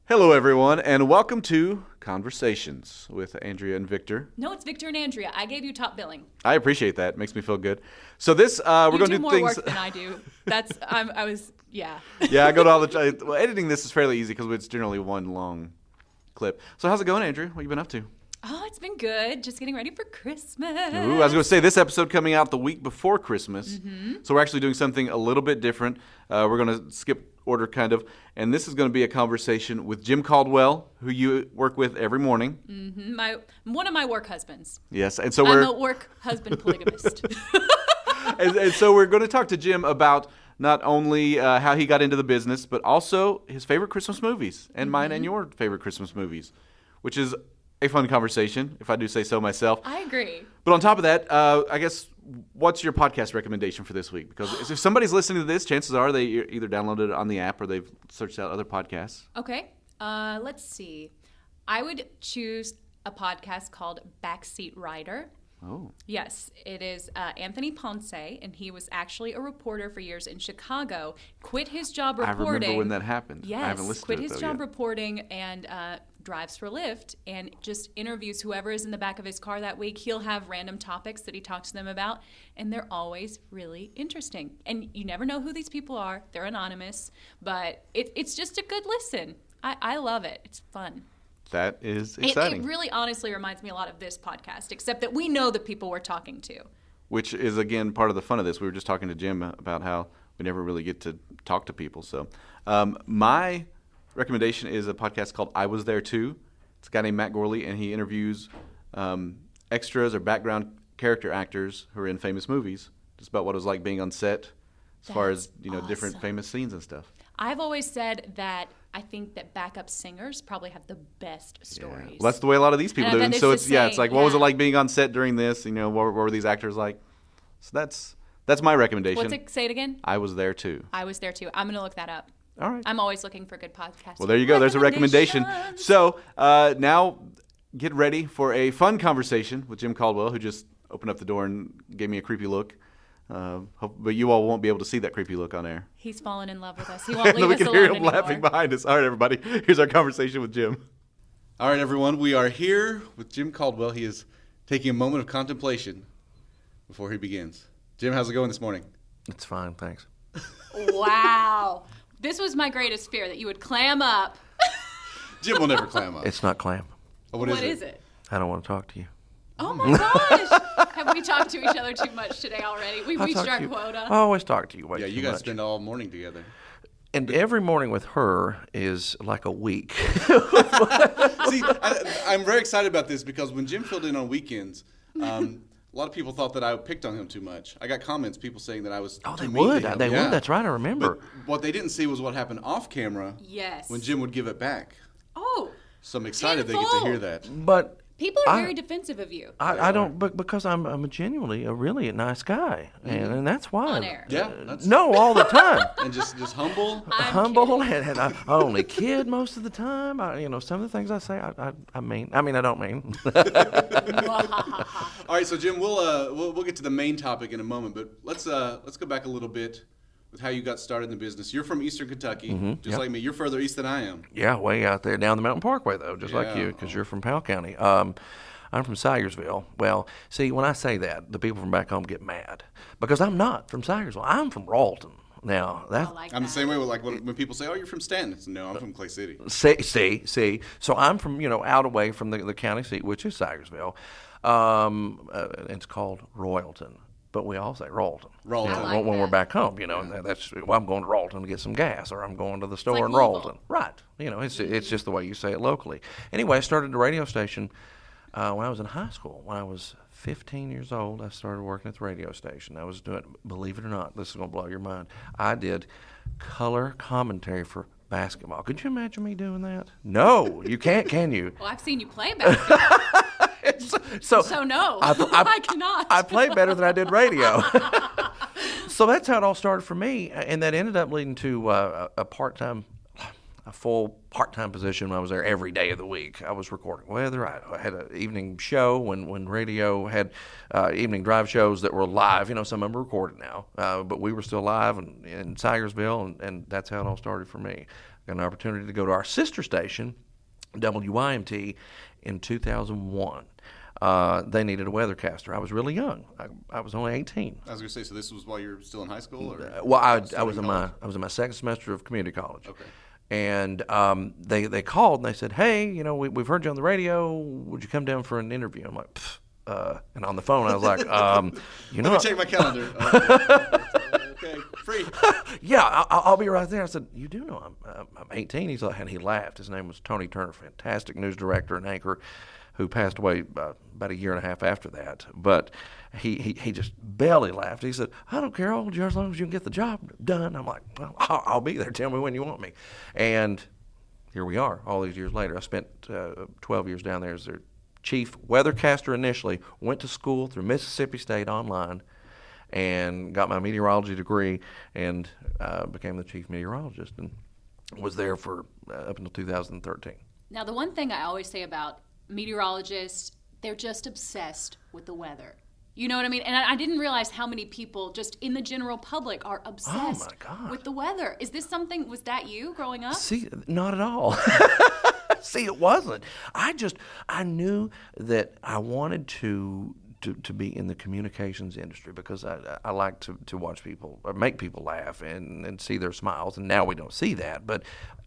Hello, everyone, and welcome to Conversations with Andrea and Victor. No, it's Victor and Andrea. I gave you top billing. I appreciate that. It makes me feel good. So this, we're going to do more things. work than I do. Yeah. Yeah, I go to all the. Well, editing this is fairly easy because it's generally one long clip. So how's it going, Andrea? What have you been up to? Oh, it's been good. Just getting ready for Christmas. Ooh, I was going to say this episode coming out the week before Christmas. Mm-hmm. So we're actually doing something a little bit different. We're going to skip order kind of, and this is going to be a conversation with Jim Caldwell, who you work with every morning. Mm-hmm. One of my work husbands. Yes, and so I'm a work husband polygamist. and so we're going to talk to Jim about not only how he got into the business, but also his favorite Christmas movies, and mine and your favorite Christmas movies, which is a fun conversation, if I do say so myself. I agree. But on top of that, I guess, what's your podcast recommendation for this week? Because if somebody's listening to this, chances are they either downloaded it on the app or they've searched out other podcasts. Okay. Let's see. I would choose a podcast called Backseat Rider. Oh. Yes, it is Anthony Ponce, and he was actually a reporter for years in Chicago. Quit his job reporting. I remember when that happened. Yes, I haven't listened quit to it, his job reporting and drives for Lyft and just interviews whoever is in the back of his car that week. He'll have random topics that he talks to them about, and they're always really interesting. And you never know who these people are. They're anonymous, but it's just a good listen. I love it. It's fun. That is exciting. It really honestly reminds me a lot of this podcast, except that we know the people we're talking to. Which is, again, part of the fun of this. We were just talking to Jim about how we never really get to talk to people. So my recommendation is a podcast called I Was There Too. It's a guy named Matt Gorley, and he interviews extras or background character actors who are in famous movies, just about what it was like being on set as far as different famous scenes and stuff. I've always said that I think that backup singers probably have the best stories. Yeah. Well, that's the way a lot of these people do. And so it's like, what was it like being on set during this? What were these actors like? So that's my recommendation. Say it again? I Was There Too. I Was There Too. I'm going to look that up. All right. I'm always looking for good podcasts. Well, there you go. There's a recommendation. So now get ready for a fun conversation with Jim Caldwell, who just opened up the door and gave me a creepy look. But you all won't be able to see that creepy look on air. He's fallen in love with us. He won't leave us alone anymore. We can hear him anymore. laughing behind us. All right, everybody. Here's our conversation with Jim. All right, everyone. We are here with Jim Caldwell. He is taking a moment of contemplation before he begins. Jim, how's it going this morning? It's fine, thanks. Wow. This was my greatest fear, that you would clam up. Jim will never clam up. It's not clam. Oh, what is it? I don't want to talk to you. Oh, my gosh. Have we talked to each other too much today already? We've reached our quota. I always talk to you way too much. Yeah, you guys spend all morning together. And every morning with her is like a week. See, I'm very excited about this because when Jim filled in on weekends, a lot of people thought that I picked on him too much. I got comments, people saying that I was too mean to him. They would. That's right. I remember. But what they didn't see was what happened off camera. Yes. When Jim would give it back. Oh. So I'm excited they get to hear that. But people are very defensive of you. I don't, but because I'm genuinely a really nice guy, and that's why. On air. Yeah. No, all the time. And just humble. Humble, and I only kid most of the time. Some of the things I say, I mean, I don't mean. All right, so Jim, we'll get to the main topic in a moment, but let's go back a little bit with how you got started in the business. You're from Eastern Kentucky, just like me. You're further east than I am. Yeah, way out there down the Mountain Parkway, though, just like you, because you're from Powell County. I'm from Sayersville. Well, see, when I say that, the people from back home get mad because I'm not from Sayersville. I'm from Ralton. Now I'm the same way with when people say, "Oh, you're from Stanton." No, I'm from Clay City. See. So I'm from out away from the county seat, which is Sayersville. It's called Royalton. But we all say Ralton. When we're back home, and that's I'm going to Ralton to get some gas, or I'm going to the store in Ralton. Right. It's just the way you say it locally. Anyway, I started the radio station when I was in high school. When I was 15 years old, I started working at the radio station. I was doing, believe it or not, this is going to blow your mind, I did color commentary for basketball. Could you imagine me doing that? No, you can't, can you? Well, I've seen you play basketball. So no, I cannot. I play better than I did radio. So that's how it all started for me, and that ended up leading to a full part-time position when I was there every day of the week. I was recording weather. I had an evening show when radio had evening drive shows that were live. Some of them are recorded now, but we were still live in Sayersville, and that's how it all started for me. got an opportunity to go to our sister station, WYMT, in 2001. They needed a weathercaster. I was really young. I was only 18. I was going to say, so this was while you were still in high school? Or Well, I was in my second semester of community college. Okay. And they called and they said, hey, we've heard you on the radio. Would you come down for an interview? I'm like, pfft. And on the phone, I was like, Let me check my calendar. Okay, free. Yeah, I'll be right there. I said, you do know I'm 18. He's like, and he laughed. His name was Tony Turner, fantastic news director and anchor, who passed away about a year and a half after that. But he just belly laughed. He said, I don't care how old you are as long as you can get the job done. I'm like, well, I'll be there. Tell me when you want me. And here we are all these years later. I spent 12 years down there as their chief weathercaster initially, went to school through Mississippi State online, and got my meteorology degree and became the chief meteorologist and was there for up until 2013. Now, the one thing I always say about meteorologists, they're just obsessed with the weather. You know what I mean? And I didn't realize how many people just in the general public are obsessed with the weather. Is this something, was that you growing up? See, not at all. See, it wasn't. I knew that I wanted to be in the communications industry because I like to watch people, or make people laugh and see their smiles. And now we don't see that, but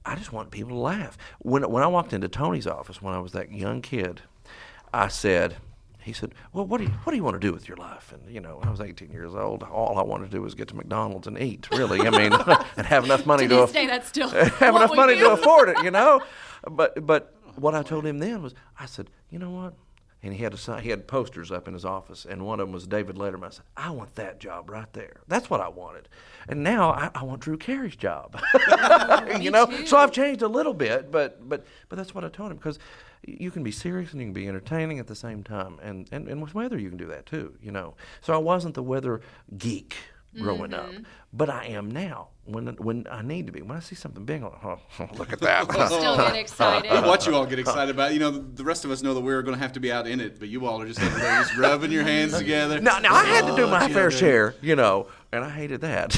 I just want people to laugh. When I walked into Tony's office when I was that young kid, he said, well, what do you want to do with your life? And, I was 18 years old. All I wanted to do was get to McDonald's and eat, really. I mean, and have enough money to this day, that's still have enough money to afford it, But what I told him then was, I said, you know what? And he had posters up in his office, and one of them was David Letterman. I said, I want that job right there. That's what I wanted. And now I want Drew Carey's job. Too. So I've changed a little bit, but that's what I told him, because you can be serious and you can be entertaining at the same time. And with weather, you can do that too, So I wasn't the weather geek growing up, but I am now when I need to be. When I see something big, I'm like, oh, look at that. Still get excited. I watch you all get excited about it. The rest of us know that we're going to have to be out in it, but you all are just over there just rubbing your hands together. Now I had to do my fair share, and I hated that.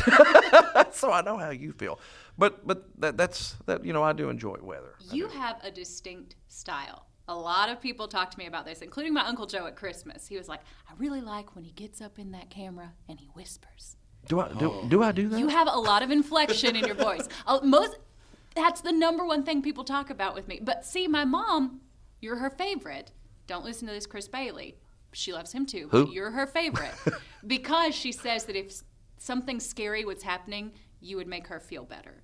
So I know how you feel. But that's I do enjoy weather. You have a distinct style. A lot of people talk to me about this, including my Uncle Joe at Christmas. He was like, I really like when he gets up in that camera and he whispers. Do I do that? You have a lot of inflection in your voice. That's the number one thing people talk about with me. But see, my mom, you're her favorite. Don't listen to this, Chris Bailey. She loves him too. Who? But you're her favorite. Because she says that if something scary was happening, you would make her feel better.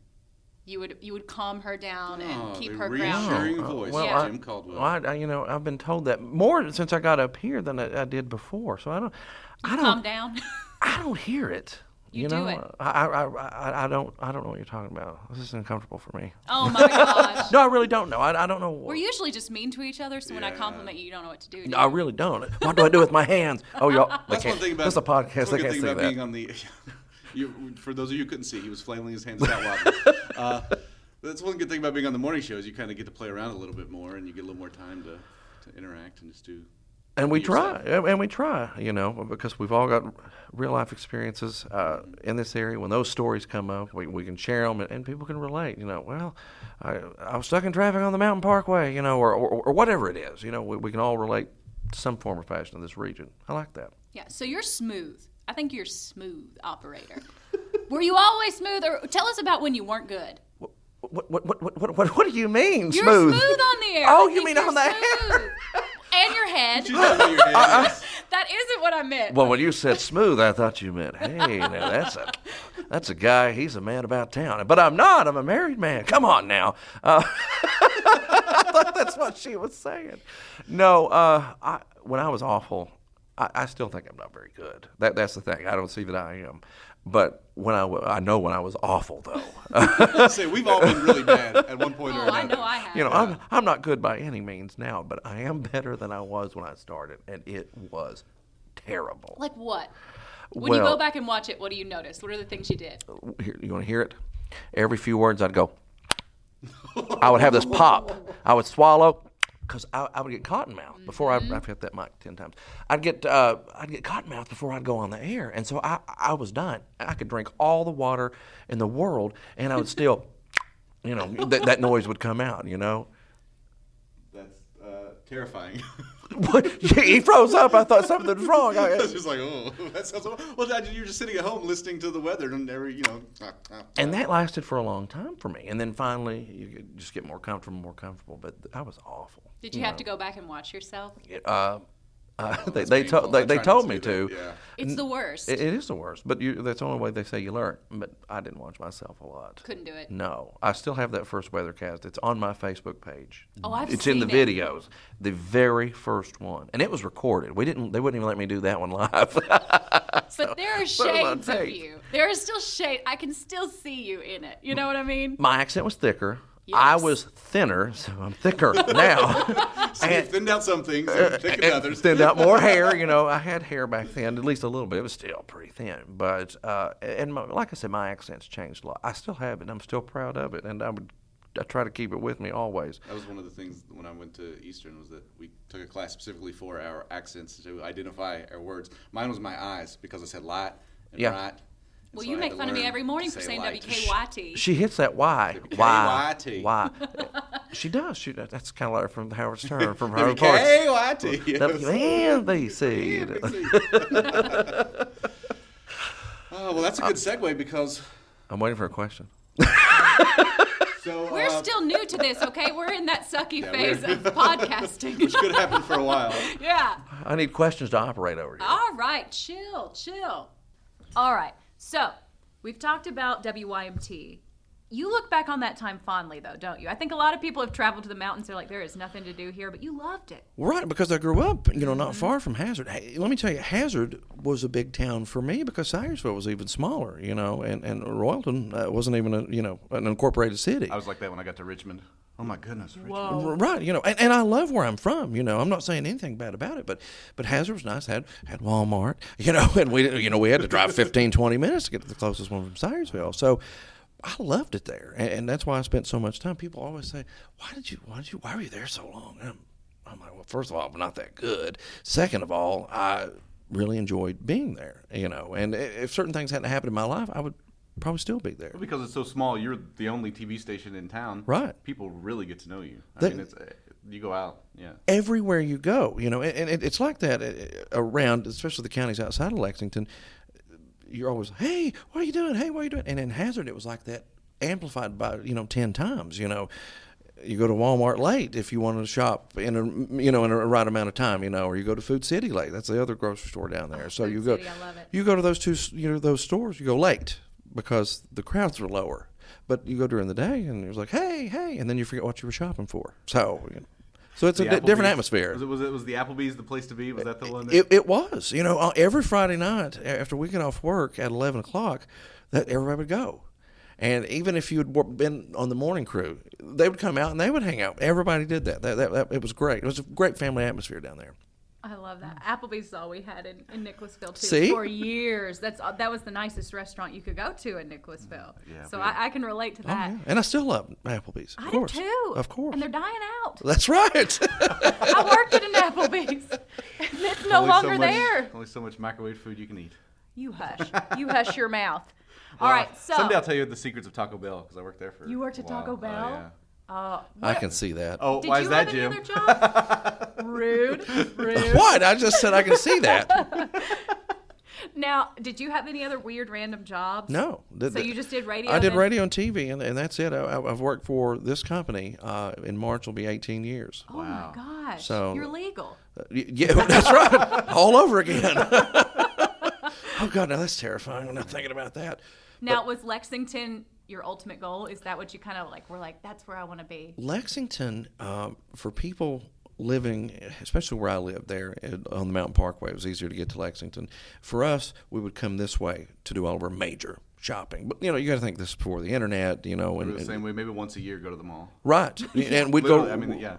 You would calm her down and keep her grounded. Reassuring voice, Jim Caldwell. I've been told that more since I got up here than I did before. So I don't calm down. I don't hear it. You do it. I don't know what you're talking about. This is uncomfortable for me. Oh my gosh. No, I really don't know. I don't know. We're usually just mean to each other, so when I compliment you don't know what to do. I really don't. What do I do with my hands? Oh, y'all. That's one thing about this is a podcast. That's one they good can't thing see about that. being on the. For those of you who couldn't see, he was flailing his hands out wildly. That's one good thing about being on the morning show is you kind of get to play around a little bit more, and you get a little more time to interact and just do. And we try, because we've all got real life experiences in this area. When those stories come up, we can share them, and people can relate. Well, I was stuck in traffic on the Mountain Parkway, or whatever it is. We can all relate to some form or fashion in this region. I like that. Yeah. So you're smooth. I think you're a smooth operator. Were you always smooth, or tell us about when you weren't good? What do you mean, you're smooth? You're smooth on the air. Oh, you mean on the hair? And your head. That isn't what I meant. Well, when you said smooth, I thought you meant, hey, now that's a guy. He's a man about town. But I'm not. I'm a married man. Come on now. I thought that's what she was saying. No, when I was awful, I still think I'm not very good. That's the thing. I don't see that I am. But I know when I was awful, though. Say, we've all been really bad at one point or another. I know I have. I'm not good by any means now, but I am better than I was when I started, and it was terrible. Like what? When you go back and watch it, what do you notice? What are the things you did? You want to hear it? Every few words I'd go. I would have this pop. I would swallow. Because I would get cotton mouth before I've hit that mic 10 times. I'd get cotton mouth before I'd go on the air, and so I was done. I could drink all the water in the world, and I would still, that noise would come out, That's terrifying. He froze up. I thought something was wrong. I was just like, oh, that sounds so. Well, you're just sitting at home listening to the weather and And that lasted for a long time for me. And then finally, you could just get more comfortable. But I was awful. Did you have to go back and watch yourself? They told me to. Yeah. It's the worst. It is the worst. But that's the only way they say you learn. But I didn't watch myself a lot. Couldn't do it. No, I still have that first weathercast. It's on my Facebook page. Oh, I've It's seen in the it. videos, the very first one, and it was recorded. They wouldn't even let me do that one live. But there are shades of you. There are still shades. I can still see you in it. You know what I mean? My accent was thicker. Yes. I was thinner, so I'm thicker now. So you thinned out some things, and thickened others. Thinned out more hair. I had hair back then, at least a little bit. It was still pretty thin, but like I said, my accent's changed a lot. I still have it, and I'm still proud of it, and I try to keep it with me always. That was one of the things when I went to Eastern was that we took a class specifically for our accents to identify our words. Mine was my eyes because I said light and right. Well, you make fun of me every morning for saying WKYT. She hits that Y. WKYT. Y. She does. That's kind of like from Howard Stern, from Howard WKYT. WNBC. Oh, well, that's a good segue because I'm waiting for a question. So, we're still new to this, okay? We're in that sucky phase of podcasting. Which could happen for a while. Yeah. I need questions to operate over here. All right, chill. All right, so we've talked about WYMT. You look back on that time fondly, though, don't you? I think a lot of people have traveled to the mountains. They're like, there is nothing to do here, but you loved it. Right, because I grew up, not far from Hazard. Hey, let me tell you, Hazard was a big town for me because Syersville was even smaller, and Royalton wasn't even an incorporated city. I was like that when I got to Richmond. Oh my goodness, Richmond. Whoa. Right, and I love where I'm from. I'm not saying anything bad about it, but Hazard was nice. Had Walmart, and we had to drive 15, 20 minutes to get to the closest one from Syersville. So I loved it there, and that's why I spent so much time. People always say, why were you there so long? I'm like, well, first of all, I'm not that good. Second of all, I really enjoyed being there, and if certain things hadn't happened in my life, I would probably still be there. Well, because it's so small, you're the only TV station in town. Right. People really get to know you. You go out, yeah. Everywhere you go, and it's like that around, especially the counties outside of Lexington. You're always, hey, what are you doing? Hey, what are you doing? And in Hazard, it was like that, amplified by 10 times. You go to Walmart late if you wanted to shop in a right amount of time. Or you go to Food City late. That's the other grocery store down there. So Food City, I love it. You go to those two, those stores. You go late because the crowds are lower. But you go during the day, and it was like, hey, and then you forget what you were shopping for. So. So it's a different atmosphere. Was the Applebee's the place to be? Was that the one? It was. Every Friday night after we get off work at 11 o'clock, that everybody would go. And even if you had been on the morning crew, they would come out and they would hang out. Everybody did that. That it was great. It was a great family atmosphere down there. I love that. Applebee's is all we had in Nicholasville, too. See? For years. That was the nicest restaurant you could go to in Nicholasville. Yeah, so I can relate to that. Oh, yeah. And I still love Applebee's. Of course. Do, too. Of course. And they're dying out. That's right. I worked at an Applebee's. And it's no longer there. Only so much microwave food you can eat. You hush. You hush your mouth. All right, so. Someday I'll tell you the secrets of Taco Bell because I worked there for You worked at Taco Bell? Oh, yeah. I can see that. Oh, Did why you is that, have Jim? any other jobs? Rude. What? I just said I can see that. Now, did you have any other weird random jobs? No. So you just did radio? I did radio and TV, and that's it. I've worked for this company. In March will be 18 years. Oh, my gosh. So, you're legal. Yeah, that's right. All over again. Oh, God, now that's terrifying. I'm not thinking about that. Now, was Lexington your ultimate goal? Is that what you kind of were like, that's where I want to be? Lexington, for people living, especially where I lived there on the Mountain Parkway, it was easier to get to Lexington. For us, we would come this way to do all of our major shopping. But, you got to think this is before the internet, We were the same way, maybe once a year go to the mall. Right. And we'd go, yeah.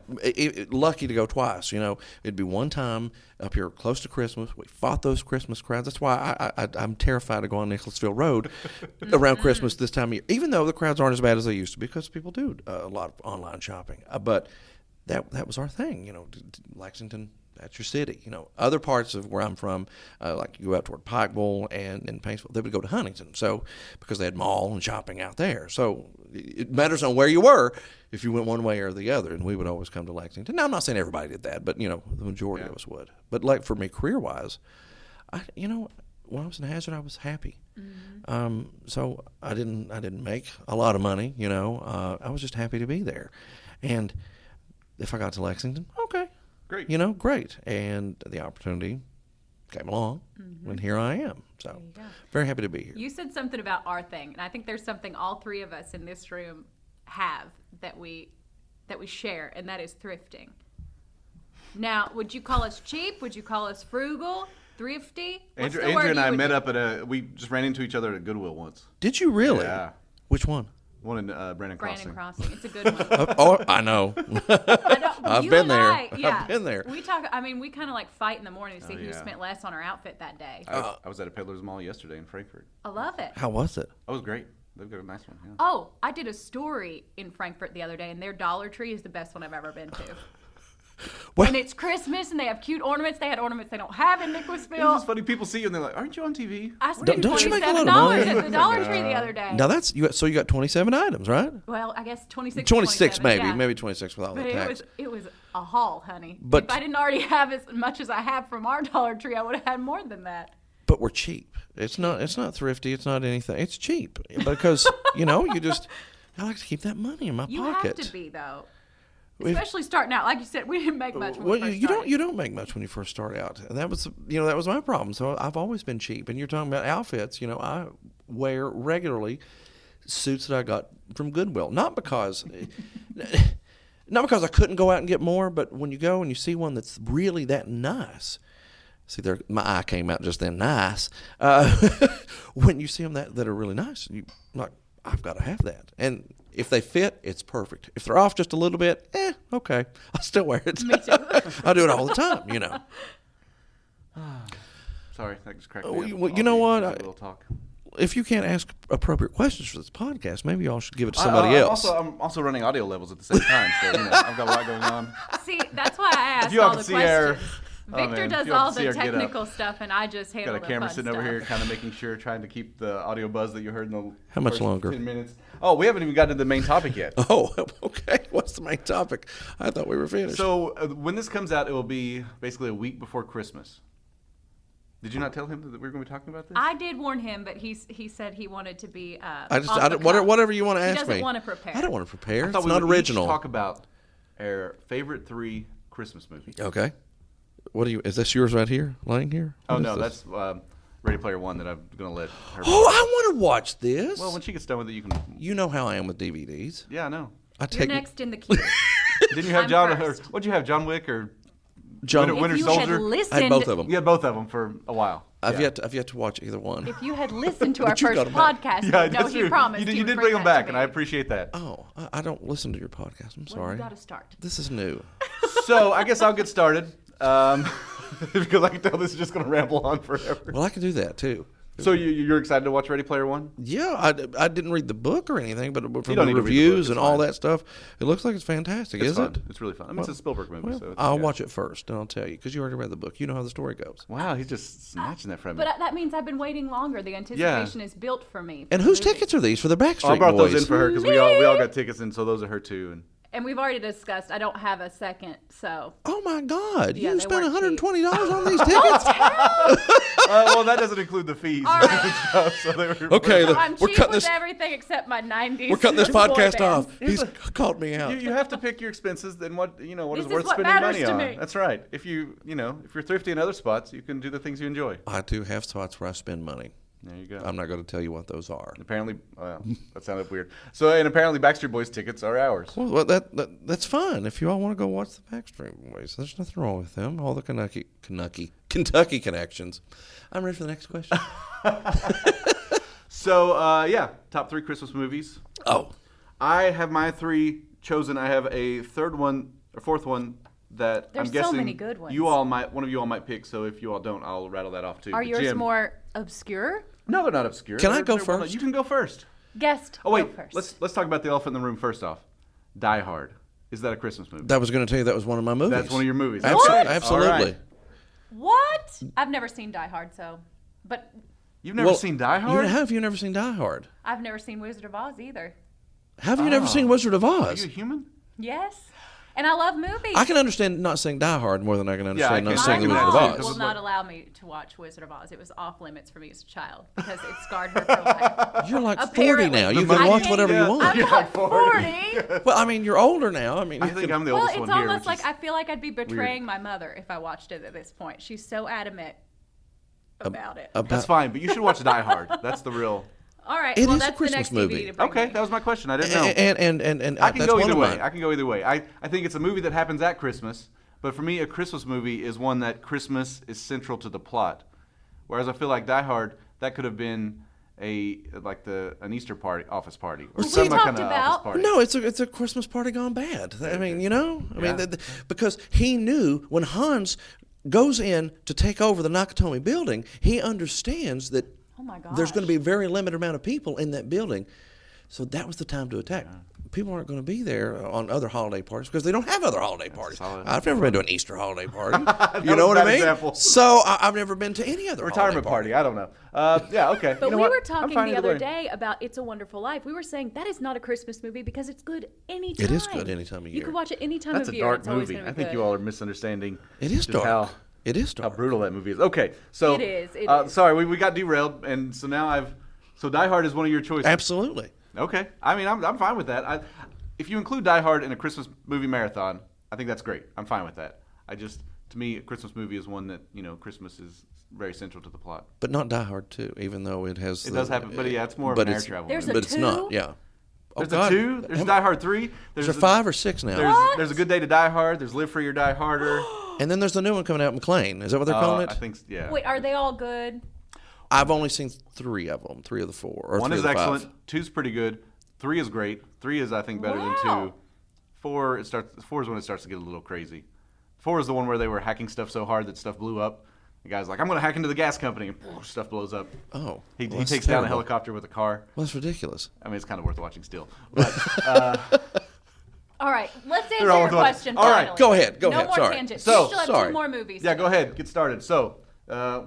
Lucky to go twice, It'd be one time up here close to Christmas. We fought those Christmas crowds. That's why I'm terrified to go on Nicholasville Road around Christmas this time of year, even though the crowds aren't as bad as they used to be because people do a lot of online shopping. But that was our thing, Lexington, that's your city. You know, other parts of where I'm from, like you go out toward Pikeville and in Paintsville, they would go to Huntington. So because they had mall and shopping out there. So it matters on where you were if you went one way or the other. And we would always come to Lexington. Now, I'm not saying everybody did that, but, you know, the majority of us would. But like for me, career-wise, you know, when I was in Hazard, I was happy. Mm-hmm. So I didn't make a lot of money, you know. I was just happy to be there. And if I got to Lexington, okay. Great. You know, great. And the opportunity came along, and here I am. So very happy to be here. You said something about our thing, and I think there's something all three of us in this room have that we share, and that is thrifting. Now, would you call us cheap? Would you call us frugal? Thrifty? Andrew and I met up we just ran into each other at Goodwill once. Did you really? Yeah. Which one? One in Brandon Crossing. It's a good one. Oh, I know. I've been there. I've been there. We talk. I mean, we kind of like fight in the morning to see who spent less on our outfit that day. I was at a Peddler's Mall yesterday in Frankfurt. I love it. How was it? It was great. They've got a nice one. Yeah. Oh, I did a story in Frankfurt the other day, and their Dollar Tree is the best one I've ever been to. Well, and it's Christmas, and they have cute ornaments. They had ornaments they don't have in Nicholasville. It's just funny. People see you, and they're like, "Aren't you on TV?" I spent don't you make a lot of $27 money? at the Dollar Tree the other day. Now so you got 27 items, right? Well, I guess 26. 26 maybe, yeah. maybe 26 with all the tax. It was a haul, honey. But if I didn't already have as much as I have from our Dollar Tree, I would have had more than that. But we're cheap. It's not thrifty. It's not anything. It's cheap because you know I like to keep that money in my pocket. You have to be though. Especially starting out, like you said, we didn't make much when we first started. You don't make much when you first start out, and that was my problem. So I've always been cheap. And you're talking about outfits. You know, I wear regularly suits that I got from Goodwill, not because I couldn't go out and get more, but when you go and you see one that's really that nice. See, my eye came out just then. Nice. When you see them that are really nice, you like, I've got to have that. And if they fit, it's perfect. If they're off just a little bit, okay. I still wear it. Me too. I do it all the time, you know. Sorry, that just cracked me up. Well, you know what? A little talk. If you can't ask appropriate questions for this podcast, maybe y'all should give it to somebody else. I'm also running audio levels at the same time, so I've got a lot going on. See, that's why I asked if you all all can the see questions. our, Victor does all the technical stuff, and I just handle the fun got a camera sitting stuff. over here, kind of making sure, trying to keep the audio buzz that you heard in the How much first longer? 10 minutes. Oh, we haven't even gotten to the main topic yet. Oh, okay. What's the main topic? I thought we were finished. So when this comes out, it will be basically a week before Christmas. Did you not tell him that we were going to be talking about this? I did warn him, but he said he wanted to be. Whatever you want to ask me. He doesn't want to prepare. I don't want to prepare. I thought It's we not would original. Each talk about our favorite 3 Christmas movies. Okay. Is this yours right here, laying here? Oh no, that's Ready Player One that I'm going to let her. Oh, I want to watch this. Well, when she gets done with it, you can. You know how I am with DVDs. Yeah, I know. You're next in the queue. Didn't you have what'd you have, John Wick or Winter Soldier? I had both of them. You had both of them for a while. I've yet to watch either one. If you had listened to our first podcast, he promised. You did bring them back, and I appreciate that. Oh, I don't listen to your podcast. I'm sorry. You got to start. This is new. So I guess I'll get started. Because I can tell this is just going to ramble on forever. Well, I can do that too. So you're excited to watch Ready Player One? Yeah, I didn't read the book or anything, but from the reviews and all that stuff, it looks like it's fantastic, isn't it? It's really fun. I mean, it's a Spielberg movie. Well, so I'll watch it first, and I'll tell you, because you already read the book. You know how the story goes. Wow, he's just snatching that from me. But that means I've been waiting longer. The anticipation is built for me. And whose tickets are these for the Backstreet Boys? I brought those in for her, because we all got tickets in, so those are her too. And we've already discussed, I don't have a second, so. Oh, my God. Yeah, you spent $120 on these tickets? Well, that doesn't include the fees. Right. And stuff, so they were okay, I'm cheap with everything except my 90s. We're cutting this podcast off. He's called me out. You have to pick your expenses, then what is worth what spending money to on. me. That's right. If you're thrifty in other spots, you can do the things you enjoy. I do have spots where I spend money. There you go. I'm not going to tell you what those are. Apparently, that sounded weird. So, apparently Backstreet Boys tickets are ours. Well, that's fine. If you all want to go watch the Backstreet Boys, there's nothing wrong with them. All the Kentucky connections. I'm ready for the next question. So, top 3 Christmas movies. Oh. I have my 3 chosen. I have a third one or fourth one that There's I'm guessing so many good ones. one of you all might pick. So if you all don't, I'll rattle that off too. Are yours Jim, more obscure? No, they're not obscure. Can I go They're first? well, you can go first. Guest. Oh wait, go first. let's talk about the elephant in the room first off. Die Hard. Is that a Christmas movie? That was going to tell you that was one of my movies. That's one of your movies. Absolutely. All right. What? I've never seen Die Hard, but You've never seen Die Hard? You've never seen Die Hard. I've never seen Wizard of Oz either. Have you never seen Wizard of Oz? Are you a human? Yes. And I love movies. I can understand not seeing Die Hard more than I can understand not seeing The My Wizard of mom Oz. will not allow me to watch Wizard of Oz. It was off limits for me as a child because it scarred her for life. You're like 40 Apparently. now. You can watch whatever you want. I'm not 40. Well, I mean, you're older now. I mean, I think I'm the oldest one Well, here. it's almost like I feel like I'd be betraying my mother if I watched it at this point. She's so adamant about it. That's fine, but you should watch Die Hard. That's the real... All right, It well, is a that's Christmas the next movie. DVD to bring Okay, me. that was my question. I didn't know. And I can that's go one either of way. mine. I can go either way. I think it's a movie that happens at Christmas, but for me, a Christmas movie is one that Christmas is central to the plot. Whereas I feel like Die Hard, that could have been an Easter party, office party, or We some talked kind of about- office party. No, it's a Christmas party gone bad. I mean, because he knew when Hans goes in to take over the Nakatomi building, he understands that Oh my gosh. there's going to be a very limited amount of people in that building. So that was the time to attack. People aren't going to be there on other holiday parties because they don't have other holiday parties. I've never been to an Easter holiday party. You know what I mean? Example. So I've never been to any other Retirement holiday party. I don't know. Yeah, okay. But You know we what? were I'm talking fine the either other way. day about It's a Wonderful Life. We were saying that is not a Christmas movie because it's good anytime. It is good any time of You year. can watch it any time That's of a year. dark It's always movie. gonna I be think good. you all are misunderstanding. It is just dark. How It is dark. brutal that movie is. Okay, so It is, it is. Sorry, we got derailed, and so now So Die Hard is one of your choices. Absolutely. Okay, I mean I'm fine with that. If you include Die Hard in a Christmas movie marathon, I think that's great. I'm fine with that. To me, a Christmas movie is one that Christmas is very central to the plot. But not Die Hard 2, even though it has. It does happen, but yeah, it's more of an air travel. There's movie. a But it's not. two? Yeah. There's a 2. There's Die Hard 3. There's 5 or 6 now. There's A Good Day to Die Hard. There's Live Free or Die Harder. And then there's the new one coming out, McLean. Is that what they're calling it? I think, yeah. Wait, are they all good? I've only seen 3 of them, 3 of the 4. Or 1 3 is of the 5. excellent. 2's pretty good. 3 is great. 3 is, I think, better than 2. 4 is when it starts to get a little crazy. 4 is the one where they were hacking stuff so hard that stuff blew up. The guy's like, I'm going to hack into the gas company, and stuff blows up. Oh. He that's takes down a terrible. helicopter with a car. Well, that's ridiculous. I mean, it's kind of worth watching still. But All right, let's answer They're all your worth watching. question. All right, finally. go ahead, go no ahead, more sorry. tangents. So, we still have sorry. 2 more movies. yeah, go ahead. Get started. So, so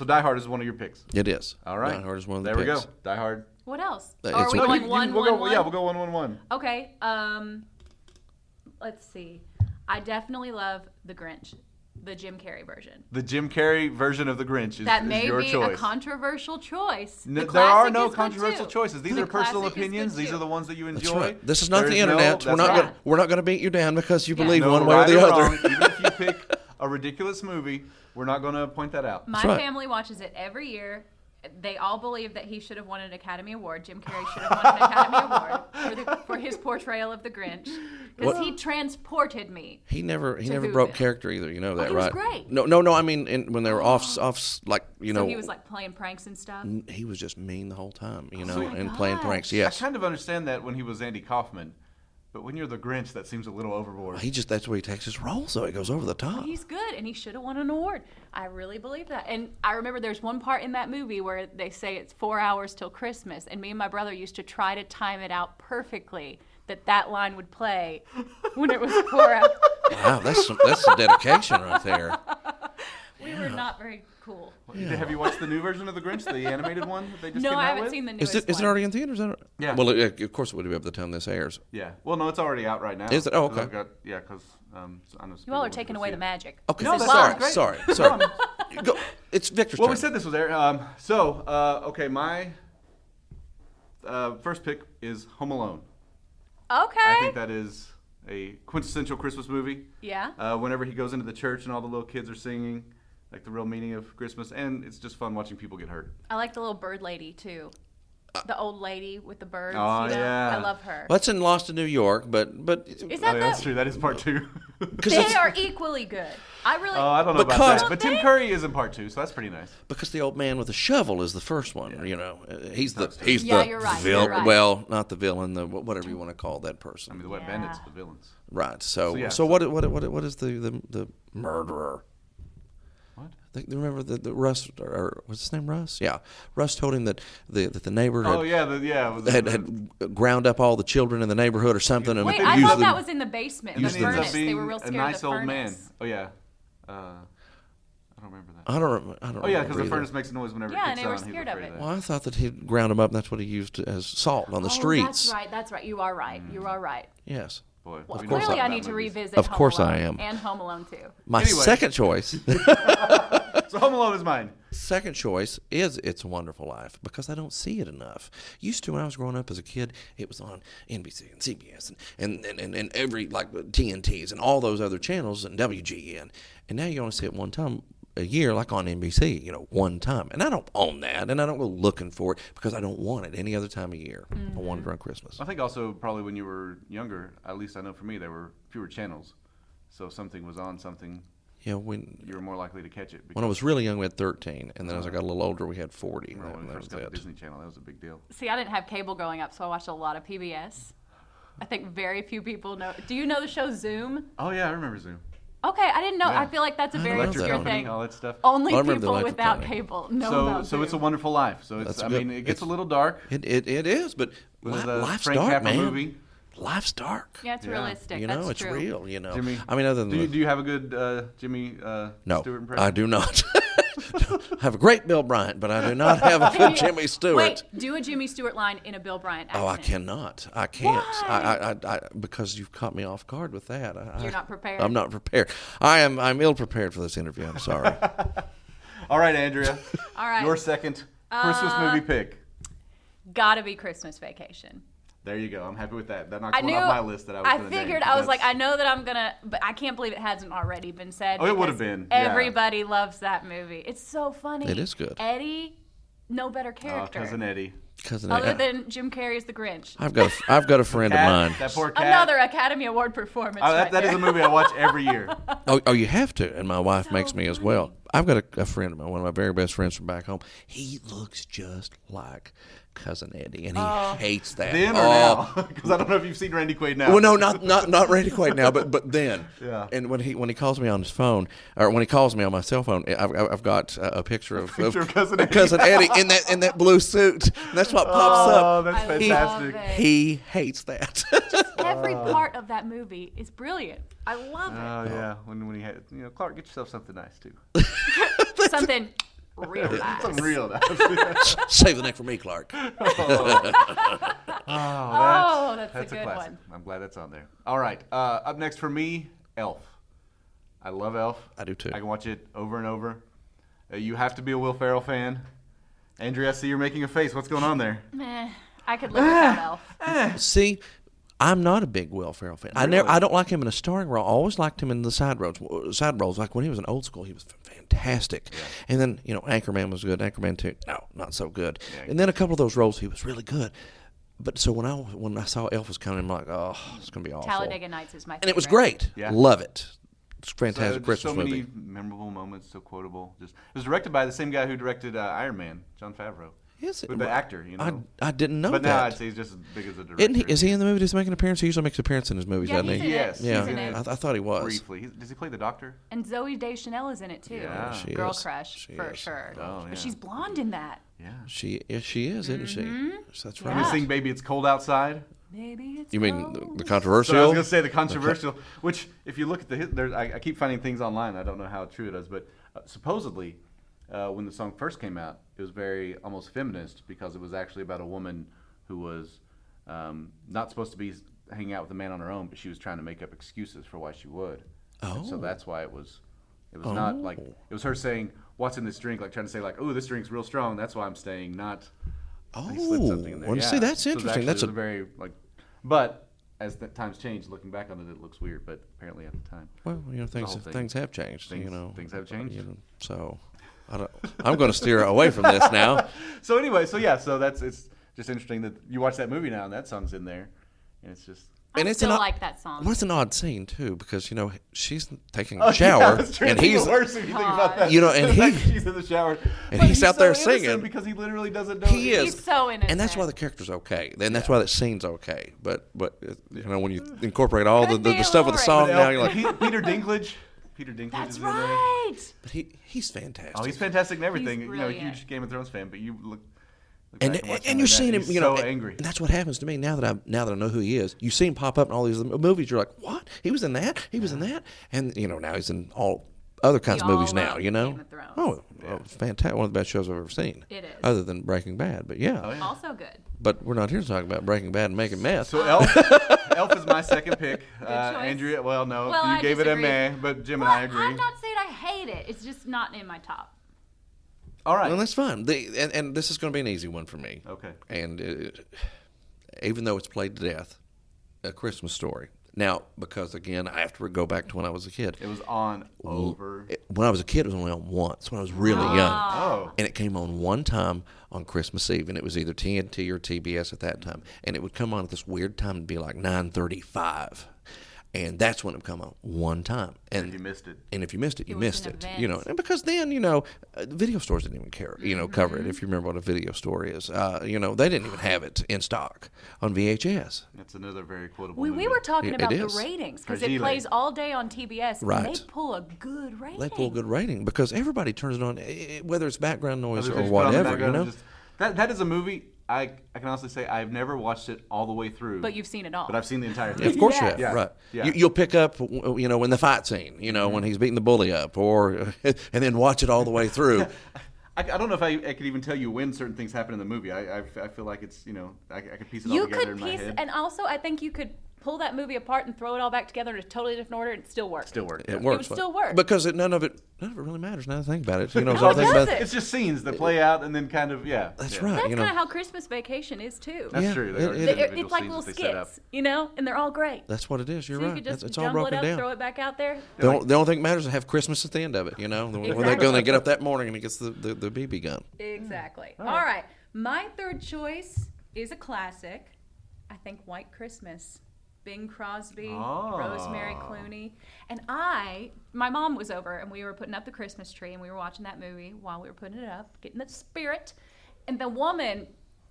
Die Hard is one of your picks. It is. All right. Die Hard is one of the There we picks. go. Die Hard. What else? It's Are we what- going one? we'll go 1-1-1. Okay. Let's see. I definitely love The Grinch, the Jim Carrey version. The Jim Carrey version of The Grinch is your be choice. a controversial choice. No, The there are classic no is good, controversial too. choice. These The are personal classic is opinions. good, These too. are the ones that you That's enjoy. right. This is not There the is internet. no- we're that's not right. gonna, we're not going to beat you down because you Yeah. believe No, one way or right the other. wrong. Even if you pick a ridiculous movie, we're not going to point that out. My right. family watches it every year. They all believe that he should have won an Academy Award. Jim Carrey should have won an Academy Award for his portrayal of the Grinch because he transported me. He never who broke then? character either. You know that, he was right? great. No. I mean, when they were off, like So he was like playing pranks and stuff. he was just mean the whole time. You know, my and playing gosh. pranks. I Yes. kind of understand that when he was Andy Kaufman, but when you're the Grinch, that seems a little overboard. That's where he takes his role, so he goes over the top. He's good, and he should have won an award. I really believe that. And I remember there's one part in that movie where they say it's 4 hours till Christmas, and me and my brother used to try to time it out perfectly that line would play when it was 4 hours. Wow, that's some dedication right there. We were not very cool. Have you watched the new version of The Grinch, the animated one that they just No, came I out haven't with? seen the Is newest it one. already in theaters? Yeah. Well, of course it would be by the time this airs. Yeah. Well, no, it's already out right now. Is it? Oh, okay. Because I know some You people all are want to taking go away see the it. magic. Okay. No, This is that's live. great. Sorry. Go. It's Victor's Well, turn. we said this was there. Okay, my first pick is Home Alone. Okay. I think that is a quintessential Christmas movie. Yeah. Whenever he goes into the church and all the little kids are singing, like the real meaning of Christmas, and it's just fun watching people get hurt. I like the little bird lady, too. The old lady with the birds. Oh, you know? yeah. I love her. Well, that's in Lost in New York, but Is that That's true. That is part 2. They are equally good. I really. I don't know Because- about that. But Tim Curry is in part 2, so that's pretty nice. because the old man with the shovel is the first one. You know, he's the Yeah, you're right, villain. you're right. Well, not the villain, the whatever you want to call that person. I mean, the Wet Yeah. Bandits, the villains. Right. So yeah. what is the murderer? What? Remember the Russ, or what's his name, Russ? Yeah, Russ told him that the neighbor had ground up all the children in the neighborhood or something. And wait, I thought that was in the basement. The furnace. They were real scared a nice of the old furnace. man. Oh yeah. I don't remember that. I don't. Oh yeah, because the furnace makes a noise whenever it kicks on. and they were scared of it. Well, I thought that he'd ground them up, and that's what he used as salt on the streets. That's right. You are right. You are right. Yes. Boy, Well, clearly I need to revisit Of course Home Alone I am. and Home Alone 2. My second choice. So Home Alone is mine. Second choice is It's a Wonderful Life, because I don't see it enough. Used to, when I was growing up as a kid, it was on NBC and CBS and every, like, TNTs and all those other channels and WGN. And now you only see it one time a year, like on NBC, one time. And I don't own that, and I don't go looking for it because I don't want it any other time of year. I want it around Christmas. I think also probably when you were younger, at least I know for me, there were fewer channels. So if something was on something, you were more likely to catch it. When I was really young, we had 13, and then as I got a little older, we had 40. When we first got the Disney Channel, that was a big deal. See, I didn't have cable growing up, so I watched a lot of PBS. I think very few people know. Do you know the show Zoom? Oh yeah, I remember Zoom. Okay, I didn't know. Yeah. I feel like that's a very Electric obscure Company, thing. all that stuff. Only I remember the people Electric without Company. cable know about So it's a Zoom. Wonderful Life. So it's, it gets a little dark. It is, but life's Frank dark, Capra man. movie. Life's dark. Yeah, it's realistic. It's That's true. real. Jimmy, I mean, other than do you have a good Jimmy no, Stewart impression? I do not. I have a great Bill Bryant, but I do not have a good Jimmy Stewart. Wait, do a Jimmy Stewart line in a Bill Bryant accent. Oh, I cannot. I can't. Why? I because you've caught me off guard with that. You're not prepared. I'm not prepared. I'm ill prepared for this interview. I'm sorry. All right, Andrea. All right. Your second Christmas movie pick. Gotta be Christmas Vacation. There you go. I'm happy with that. That's not going off my list that I was going to name. Figured, I was like, I know that I'm going to, but I can't believe it hasn't already been said. Oh, it would have been. Yeah. Everybody loves that movie. It's so funny. It is good. Eddie, no better character. Cousin Eddie. Other than Jim Carrey's The Grinch. I've got a friend of mine. That poor cat. Another Academy Award performance. That is a movie I watch every year. Oh, you have to, and my wife makes me as well. I've got a friend of mine, one of my very best friends from back home. He looks just like Cousin Eddie, and he hates that. Then or now? Because I don't know if you've seen Randy Quaid now. Well, no, not Randy Quaid now, but then. Yeah. And when he calls me on his phone, or when he calls me on my cell phone, I've got a picture of Cousin Eddie in that blue suit. And that's what pops up. Oh, that's fantastic. He hates that. Just every part of that movie is brilliant. I love it. Oh yeah, when he had, Clark, get yourself something nice too. Something real nice. Something real nice. Save the neck for me, Clark. That's a good classic. one. I'm glad that's on there. All right, up next for me, Elf. I love Elf. I do too. I can watch it over and over. You have to be a Will Ferrell fan. Andrea, I see you're making a face. What's going on there? Meh, I could live without Elf. See, I'm not a big Will Ferrell fan. Really? I don't like him in a starring role. I always liked him in the side roles. Like when he was in Old School, he was fantastic. Yeah. And then Anchorman was good. Anchorman 2, no, not so good. Yeah. And then a couple of those roles, he was really good. But so when I saw Elf was coming, I'm like, oh, it's gonna be awful. Talladega Nights is my favorite. And it was great. Yeah. Love it. It's a fantastic Christmas movie. movie. So many memorable moments, so quotable. It was directed by the same guy who directed Iron Man, Jon Favreau. Is it? With the actor, I didn't know but that. But now I'd say he's just as big as a director. Is he in the movie? Does he make an appearance? He usually makes an appearance in his movies, doesn't he? Yes. Yeah. He's in it. I thought he was. Briefly. Does he play the doctor? And Zoe Deschanel is in it too. Yeah. She Girl is. crush for sure. Oh, yeah. But she's blonde in that. Yeah. She is, isn't she? That's right. You sing "Baby It's Cold Outside"? Maybe it's You mean cold. the controversial? So I was going to say the controversial, which if you look at I keep finding things online. I don't know how true it is, but supposedly when the song first came out, it was very almost feminist because it was actually about a woman who was not supposed to be hanging out with a man on her own, but she was trying to make up excuses for why she would. Oh. And so that's why it was not like, it was her saying, what's in this drink? Like trying to say like, oh, this drink's real strong. That's why I'm staying, not... He slipped something in there. Well, see, that's interesting. That's a very but as the times change, looking back on it, it looks weird. But apparently at the time, well, things have changed. Things have changed. So I'm going to steer away from this now. So anyway, so it's just interesting that you watch that movie now and that song's in there, and it's just. I still like that song. Well, it's an odd scene too because she's taking a shower and he's worse if you think about that. And she's in the shower and he's out there singing because he literally doesn't know. He is. He's so innocent, and that's why the character's okay. And that's why that scene's okay. But when you incorporate all the stuff of the song now, you're like Peter Dinklage Peter Dinklage That's is in there. right. But he's fantastic. Oh, he's fantastic in everything. He's You know, brilliant. huge Game of Thrones fan, but you look And back watch you're seeing him, he's you know, so angry. and that's what happens to me now that I know who he is. You see him pop up in all these movies. You're like, what? He was in that. He was in that. And you know, now he's in all other kinds of We movies all now. love You know. Game of Thrones. Oh, fantastic! One of the best shows I've ever seen. It is. Other than Breaking Bad, but yeah. Oh, yeah. Also good. But we're not here to talk about Breaking Bad and making meth. So Elf is my second pick. choice. Andrea, well, no, Well, you I gave disagree. it a meh, but Jim Well, and I agree. I'm not saying I hate it. It's just not in my top. All right. Well, that's fine. And this is going to be an easy one for me. Okay. And even though it's played to death, A Christmas Story. Now, because again, I have to go back to when I was a kid. It was on over. When I was a kid, it was only on once. When I was really young, Oh. and it came on one time on Christmas Eve, and it was either TNT or TBS at that time, and it would come on at this weird time to be like 9:35, and that's when it would come on one time. And you missed it. And if you missed it, you was missed an it. event. You know, and because then video stores didn't even care. Cover it. If you remember what a video store is, they didn't even have it in stock on VHS. That's another very quotable We movie. were talking It about the is. ratings because Fragile. it plays all day on TBS. Right. And they pull a good rating. They pull a good rating because everybody turns it on, whether it's background noise Other or things put on the whatever. background You and know. just- that is a movie. I can honestly say I've never watched it all the way through. But you've seen it all. But I've seen the entire thing. Of course you Yes. have, Yeah. right? Yeah. You'll pick up, in the fight scene, when he's beating the bully up, or and then watch it all the way through. I don't know if I could even tell you when certain things happen in the movie. I feel like it's, I could piece it all you together could in my piece, head. and also I think you could pull that movie apart and throw it all back together in a totally different order and still work. Still work. It works. would still work. because none of it really matters. Now that I think about it, No, so I it think about doesn't. It's just scenes that play out and then kind of, yeah. That's yeah. right. That's kind of how Christmas Vacation is too. That's Yeah, true. They it- are it- individual It's like scenes little that they set up. skits, and they're all great. That's what it is. You're So you right. could just It's all jumble it broken up, down. throw it back out there. The only thing that matters is have Christmas at the end of it. When they get up that morning and he gets the BB gun. Exactly. All right. My third choice is a classic. I think White Christmas. Bing Crosby, Rosemary Clooney. And my mom was over and we were putting up the Christmas tree and we were watching that movie while we were putting it up, getting the spirit. And the woman,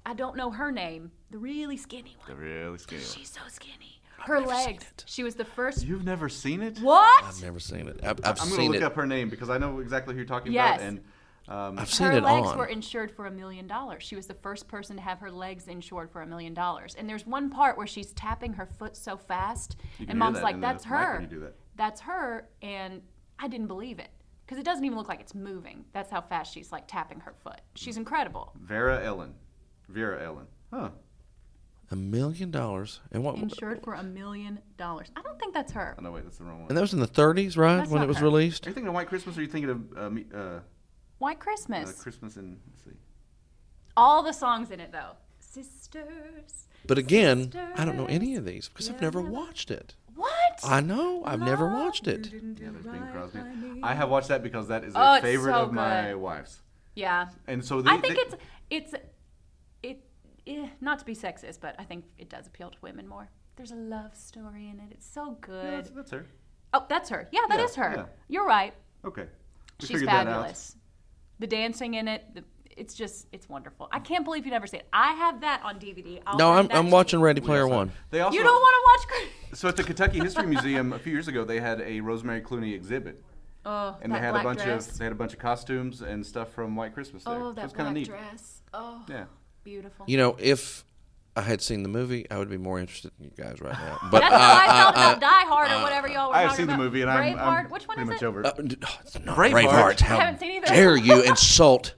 I don't know her name, the really skinny one. The really skinny one. She's so skinny. Her never seen legs. it. She was the first. You've never seen it? What? I've never seen it. I've I'm going seen to look it. up her name because I know exactly who you're talking Yes. about. And I've seen Her it legs on. were insured for $1 million. She was the first person to have her legs insured for $1 million. And there's one part where she's tapping her foot so fast, You can and hear mom's that like, in the "That's mic when her. you do that. That's her." And I didn't believe it because it doesn't even look like it's moving. That's how fast she's like tapping her foot. She's incredible. Vera Ellen. Huh. $1 million. And what? Insured for $1 million. I don't think that's her. Oh, no, wait, that's the wrong one. And that was in the 30s, right? That's when not it was her. released. Are you thinking of White Christmas or are you thinking of White Christmas. Christmas in, let's see. All the songs in it though. Sisters. But again, I don't know any of these because I've never Yeah. watched it. What? I know. I've never watched it. Yeah, there's Bing Crosby. I have watched that because that is Oh, a it's favorite so of my good. wife's. Yeah. And so I think it's not to be sexist, but I think it does appeal to women more. There's a love story in it. It's so good. Yeah, that's her. Oh, that's her. Yeah, that Yeah, is her. yeah. You're right. Okay. We She's figured that out. fabulous. The dancing in it, it's wonderful. I can't believe you've never seen it. I have that on DVD. No, lend that I'm to watching you. Ready Player One. They also, You don't want to watch. So at the Kentucky History Museum a few years ago, they had a Rosemary Clooney exhibit, Oh, and that they had black a bunch dress. of costumes and stuff from White Christmas there. Oh, So that it's kind black of neat. dress. Oh, Yeah. beautiful. If I had seen the movie, I would be more interested in you guys right now. But That's how I felt about Die Hard or whatever y'all were I have talking seen the about. movie, and Braveheart. I'm Which one pretty is much it? over it. It's not Braveheart. Braveheart. I How haven't seen either. dare you insult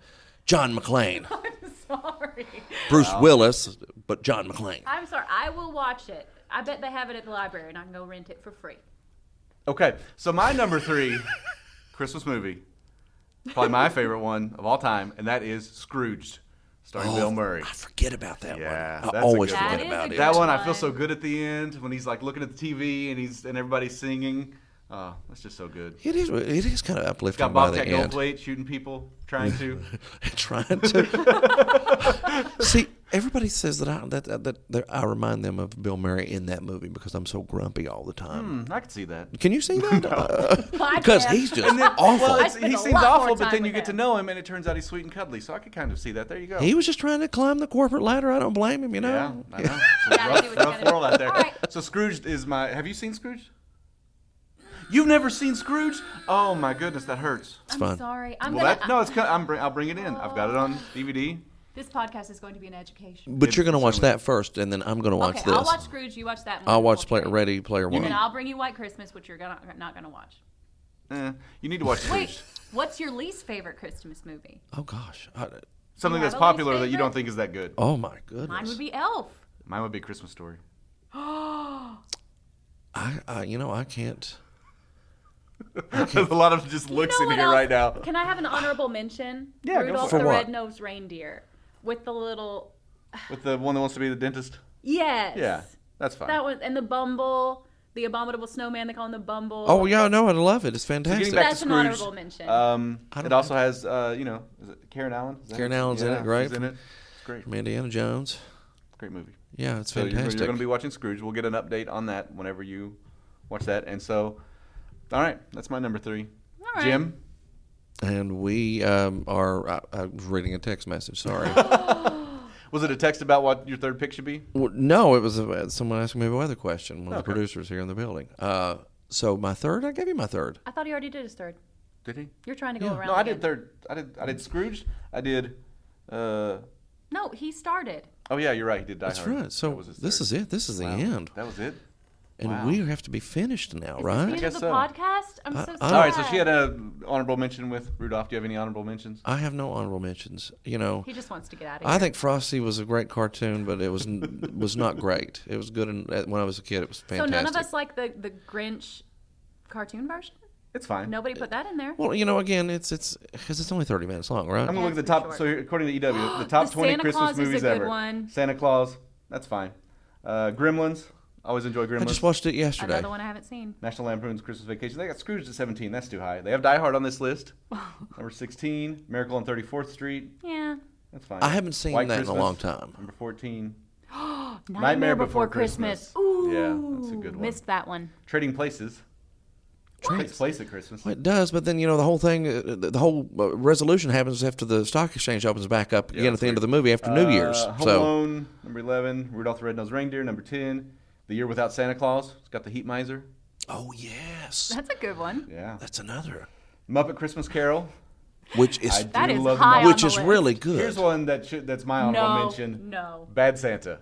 John McClane? I'm sorry. Bruce Willis, but John McClane. I'm sorry. I will watch it. I bet they have it at the library, and I can go rent it for free. Okay, so my number 3 Christmas movie, probably my favorite one of all time, and that is Scrooged, starring Bill Murray. I forget about that Yeah, one. that's I a always good forget one. about That it. is a That good one, I feel one. so good at the end when he's like looking at the TV and everybody's singing. Oh, that's just so good. It is kind of uplifting Got by the Bobcat end. Goldthwait shooting people, trying to. Trying to see. Everybody says that I remind them of Bill Murray in that movie because I'm so grumpy all the time. I could see that. Can you see that? I Because can. he's just awful. Well, I spend he a seems lot more awful, but time then you with get to him. know him, and it turns out he's sweet and cuddly. So I could kind of see that. There you go. He was just trying to climb the corporate ladder. I don't blame him. Yeah, I know. It's a Gotta do what you rough gotta do. world out there. All right. So Scrooge is my. Have you seen Scrooge? You've never seen Scrooge? Oh my goodness, that hurts. I'm fun. sorry. I'll bring it in. I've got it on DVD. This podcast is going to be an education. But you're going to watch that first, and then I'm going to watch Okay, this. I'll watch Scrooge. You watch that. I'll watch Ready Player One. And then I'll bring you White Christmas, which you're not going to watch. You need to watch Scrooge. Wait, what's your least favorite Christmas movie? Oh gosh. Something You that's have a least popular that you favorite? don't think is that good. Oh my goodness. Mine would be Elf. Mine would be Christmas Story. I can't. There's a lot of just looks You know in what here else? right now. Can I have an honorable mention? Yeah, go Rudolph for it. the For what? Red-Nosed Reindeer with the little. With the one that wants to be the dentist? Yes. Yeah, that's fine. That one and the Bumble, the abominable snowman. They call him the Bumble. Oh yeah, no, I love it. It's So fantastic. getting back That's to an Scrooge, honorable mention. It also has, is it Karen Allen? Is that Karen her? Allen's in it, right? She's in it. It's great. From Indiana Jones. Great movie. Yeah, it's So fantastic. you're going to be watching Scrooge. We'll get an update on that whenever you watch that. And so, all right, that's my number 3. All right. Jim? And we I was reading a text message. Sorry. Was it a text about what your third pick should be? Well, no, it was someone asking me a weather question. One of the Okay. producers here in the building. So my third, I gave you my third. I thought he already did his third. Did he? You're trying to go Yeah. around. No, I again. did third. I did Scrooge. I did. No, he started. Oh yeah, you're right. He did Die That's Hard. right. That So was his this third. is it. This is Wow. the end. That was it. And Wow. we have to be finished now, Is right? this the end guess of the so. podcast? I'm so sad. I- All right, so she had an honorable mention with Rudolph. Do you have any honorable mentions? I have no honorable mentions. You know, He just wants to get out of here. I think Frosty was a great cartoon, but it was not great. It was good when I was a kid. It was so. fantastic. None of us like the Grinch cartoon version. It's fine. Nobody put that in there. Well, again, it's because it's only 30 minutes long, right? I'm gonna Yeah, look at it's the top. pretty So according to EW, the top The 20 Santa Christmas Claus is a movies good ever. one. Santa Claus. That's fine. Gremlins. Always enjoy Gremlins. I just watched it yesterday. Another one I haven't seen. National Lampoon's Christmas Vacation. They got Scrooge at 17. That's too high. They have Die Hard on this list. Number 16. Miracle on 34th Street. Yeah. That's fine. I haven't seen White that Christmas, in a long time. Number 14. Nightmare Before Christmas. Ooh. Yeah, that's a good one. Missed that one. Trading Places. Takes place at Christmas. Well, it does, but then the whole thing, the whole resolution happens after the stock exchange opens back up again at the end of the movie after New Year's. Home So Alone, number 11. Rudolph the Red-Nosed Reindeer, number 10. The Year Without Santa Claus. It's got the Heat Miser. oh yes, That's a good one. Yeah. that's another, Muppet Christmas Carol. which is I do That is love the high Muppets. on which the is list. really good. Here's one that's my honorable No. mention. No. Bad Santa.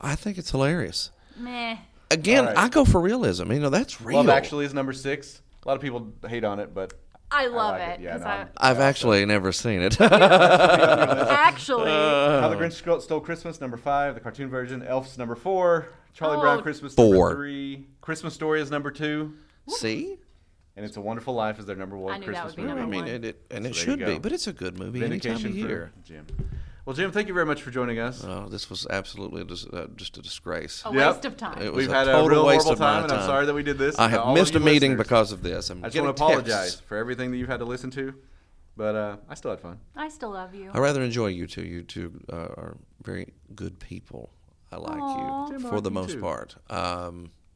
I think it's hilarious. Meh. Again, All right. I go for realism. That's real. Love Actually is number 6. A lot of people hate on it, but I love like it. it. Yeah, 'cause no, I'm- I've actually never seen it. actually, How the Grinch Stole Christmas, number 5. The cartoon version. Elf's number 4. Charlie Oh. Brown Christmas, 4. number 3. Christmas Story is number 2. See, And It's a Wonderful Life is their number 1 I knew that Christmas would be movie. I number mean, one. it So there should you be, go. but it's a good movie anytime Vindication you for hear. Jim. Well, Jim, thank you very much for joining us. This was absolutely just a disgrace. a Yep. waste of time. It was We've a had a total real waste horrible of my time, and I'm sorry that we did this. I And to have all of missed a you meeting listeners, because of this. I'm I just getting want to apologize texts. for everything that you've had to listen to, but I still had fun. I still love you. I rather enjoy you two. You two are very good people. I like Aw. you Tim, I for like the you most too. part.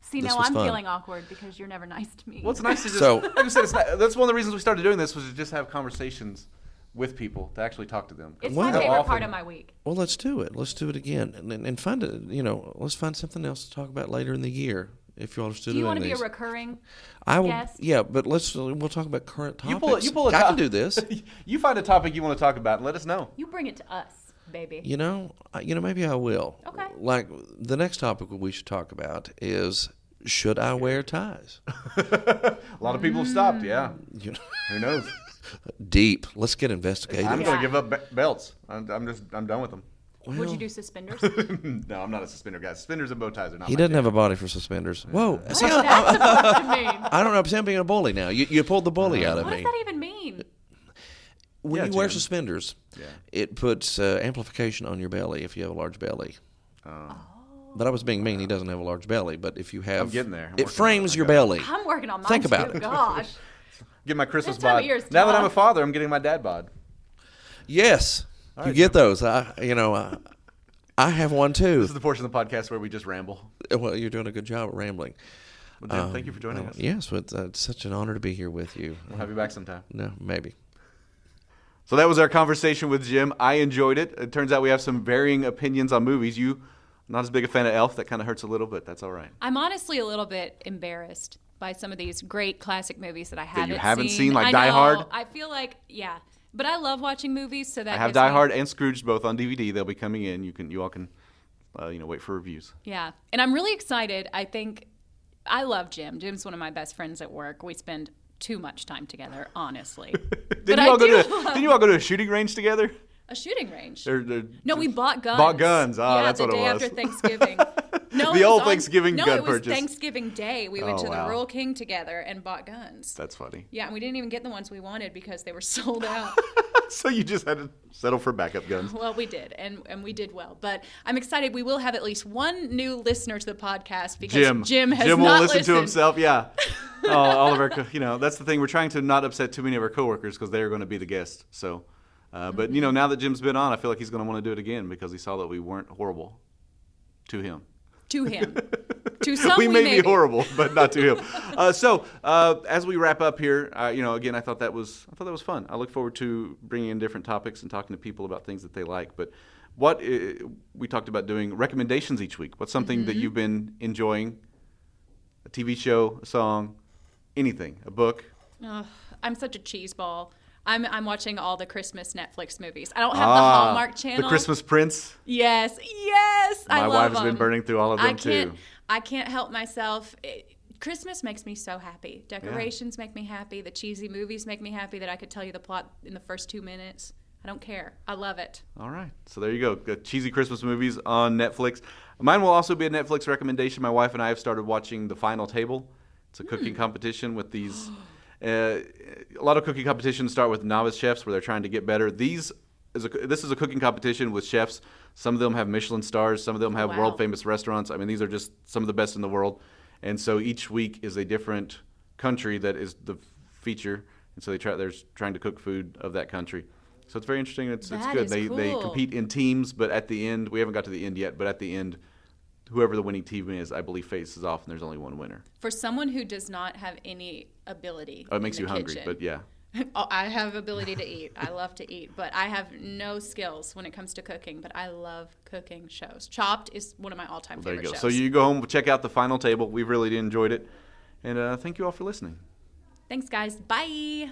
See, this now was I'm fun. feeling awkward because you're never nice to me. Well, it's nice to just, So- like I said, that's one of the reasons we started doing this was to just have conversations with people, to actually talk to them. It's Well, my how favorite often- part of my week. Well, let's do it. Let's do it again, and find it. Let's find something else to talk about later in the year. If you all are still Do you doing want to be a these. recurring I will. guest? Yeah, but we'll talk about current topics. You pull a I top- can do this. You find a topic you want to talk about and let us know. You bring it to us, baby. Maybe I will. Okay. Like the next topic we should talk about is, should I wear ties? A lot of people have stopped. Yeah, You know, who knows? deep. Let's get investigative. I'm Yeah. going to give up belts. I'm done with them. Would you do suspenders? No, I'm not a suspender guy. Suspenders and bow ties are not. He my doesn't jam. have a body for suspenders. Whoa. See, What's that supposed to mean? I don't know. See, I'm being a bully now. You pulled the bully out of What does me. that even mean? When Yeah, you wear Jim. suspenders, Yeah. it puts amplification on your belly if you have a large belly. But I was being mean. He doesn't have a large belly. But if you have, I'm getting there. I'm it working on it. frames I your got it. belly. I'm working on mine Think about too. it. Gosh. Get my Christmas This time of bod. year's Now that I'm a tough. father, I'm getting my dad bod. Yes, All you right, get Jim. those. I have one too. This is the portion of the podcast where we just ramble. Well, you're doing a good job at rambling. Well, Jim, thank you for joining us. Yes, it's such an honor to be here with you. We'll have you back sometime. No, maybe. So that was our conversation with Jim. I enjoyed it. It turns out we have some varying opinions on movies. You, not as big a fan of Elf. That kind of hurts a little, but that's all right. I'm honestly a little bit embarrassed by some of these great classic movies that I haven't you haven't seen. seen, like I Die know. Hard? I feel like, yeah. But I love watching movies, so that I have gives Die me- Hard and Scrooge both on DVD. They'll be coming in. You all can wait for reviews. Yeah. And I'm really excited. I love Jim. Jim's one of my best friends at work. We spend too much time together, honestly. Didn't you all go to a shooting range together? A shooting range? No, we bought guns. Bought guns. Oh, yeah, that's what it was. the day after Thanksgiving. No, The it was old Thanksgiving gun No, it was purchase. Thanksgiving Day. We went Oh, to the wow. Rural King together and bought guns. That's funny. Yeah, and we didn't even get the ones we wanted because they were sold out. So you just had to settle for backup guns. Well, we did, and we did well. But I'm excited. We will have at least one new listener to the podcast because Jim has Jim will not listen listened. to himself. Yeah. All of our, that's the thing. We're trying to not upset too many of our coworkers because they're going to be the guests. So, but now that Jim's been on, I feel like he's going to want to do it again because he saw that we weren't horrible to him. To him. To some we may be be horrible, but not to him. As we wrap up here, again, I thought that was fun. I look forward to bringing in different topics and talking to people about things that they like. But we talked about doing recommendations each week. What's something that you've been enjoying? A TV show, a song, anything, a book? I'm such a cheese ball. I'm watching all the Christmas Netflix movies. I don't have the Hallmark Channel. The Christmas Prince. Yes, I love My wife has them. been burning through all of them too. I can't help myself. Christmas makes me so happy. Decorations make me happy. The cheesy movies make me happy that I could tell you the plot in the first 2 minutes. I don't care. I love it. All right. So there you go. Got cheesy Christmas movies on Netflix. Mine will also be a Netflix recommendation. My wife and I have started watching The Final Table. It's a cooking competition with these. A lot of cooking competitions start with novice chefs where they're trying to get better. This is a cooking competition with chefs. Some of them have Michelin stars. Some of them have world famous restaurants. I mean, these are just some of the best in the world. And so each week is a different country that is the feature. And so they're trying to cook food of that country. So it's very interesting. It's good. They compete in teams, but at the end, we haven't got to the end yet, but at the end, whoever the winning team is, I believe, faces off, and there's only one winner. For someone who does not have any ability it makes you kitchen, hungry, but yeah. I have ability to eat. I love to eat, but I have no skills when it comes to cooking, but I love cooking shows. Chopped is one of my all-time favorite shows. So you go home, check out The Final Table. We've really enjoyed it. And thank you all for listening. Thanks, guys. Bye.